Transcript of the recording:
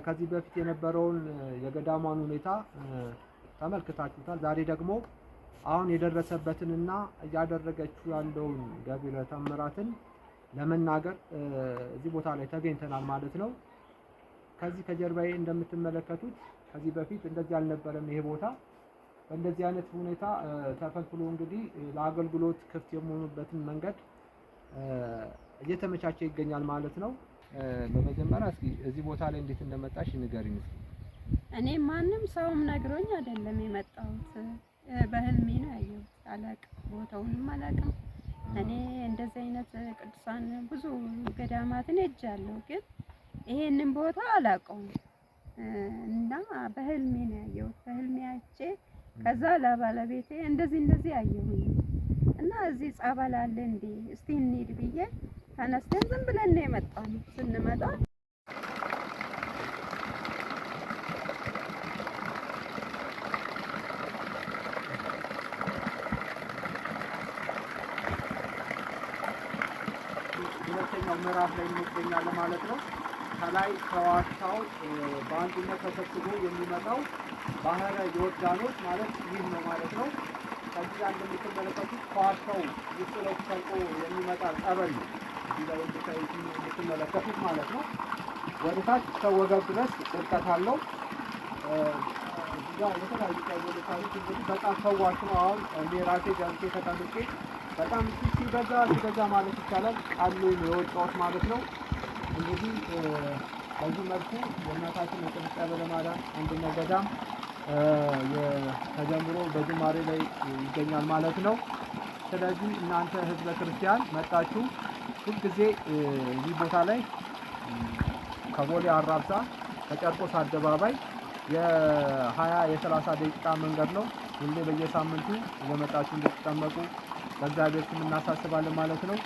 ከዚህ በፊት የነበረውን የገዳሟን ሁኔታ ተመልክታችሁታል። ዛሬ ደግሞ አሁን የደረሰበትንና እያደረገችው ያለውን ገቢረ ተአምራትን ለመናገር እዚህ ቦታ ላይ ተገኝተናል ማለት ነው። ከዚህ ከጀርባዬ እንደምትመለከቱት ከዚህ በፊት እንደዚህ አልነበረም። ይሄ ቦታ በእንደዚህ አይነት ሁኔታ ተፈልፍሎ እንግዲህ ለአገልግሎት ክፍት የሚሆኑበትን መንገድ እየተመቻቸ ይገኛል ማለት ነው። በመጀመሪያ እስኪ እዚህ ቦታ ላይ እንዴት እንደመጣሽ ንገሪኝ እስኪ። እኔ ማንም ሰውም ነግሮኝ አይደለም የመጣሁት፣ በህልሜ ነው ያየሁት። አላውቅም፣ ቦታውንም አላውቅም። እኔ እንደዚህ አይነት ቅዱሳን ብዙ ገዳማትን ሄጃለሁ፣ ግን ይሄንን ቦታ አላውቀውም እና በህልሜ ነው ያየሁት። በህልሜ አይቼ ከዛ ለባለቤቴ እንደዚህ አየሁኝ እና እዚህ ጸበል አለ እንዴ እስቲ እንሂድ ብዬ ተነስተን ዝም ብለን ነው የመጣነው። ስንመጣ ሁለተኛው ምዕራፍ ላይ እንገኛለን ማለት ነው። ከላይ ከዋሻው በአንድነት ተሰብስቦ የሚመጣው ባህረ ዮርዳኖስ ማለት ይህ ነው ማለት ነው። ከዚህ ጋር እንደምትመለከቱት ከዋሻው ውስጥ ላይ ሰርቆ የሚመጣ ጸበል ነው እዚህ ላይ እንደምትመለከቱት ማለት ነው። ወደ ታች ከወገብ ድረስ ጥልቀት አለው። እዚህ ጋር የተለያዩ ጸበሎች አሉት። እንግዲህ በጣም ፈዋሽ ነው። አሁን እኔ ራሴ ገብቼ ተጠምቄ በጣም ሲበዛ ማለት ይቻላል ቃሉ የወጣሁት ማለት ነው። እንግዲህ በዚህ መልኩ የእናታችን የቅድስት ጸበለ ማርያም አንድነት ገዳም ተጀምሮ በጅማሬ ላይ ይገኛል ማለት ነው። ስለዚህ እናንተ ህዝበ ክርስቲያን መጣችሁ ሁልጊዜ እዚህ ቦታ ላይ ከቦሌ አራብሳ ከጨርቆስ አደባባይ የ30 ደቂቃ መንገድ ነው። ሁሌ በየሳምንቱ እየመጣችሁ እንድትጠመቁ በእግዚአብሔር ስም እናሳስባለን ማለት ነው።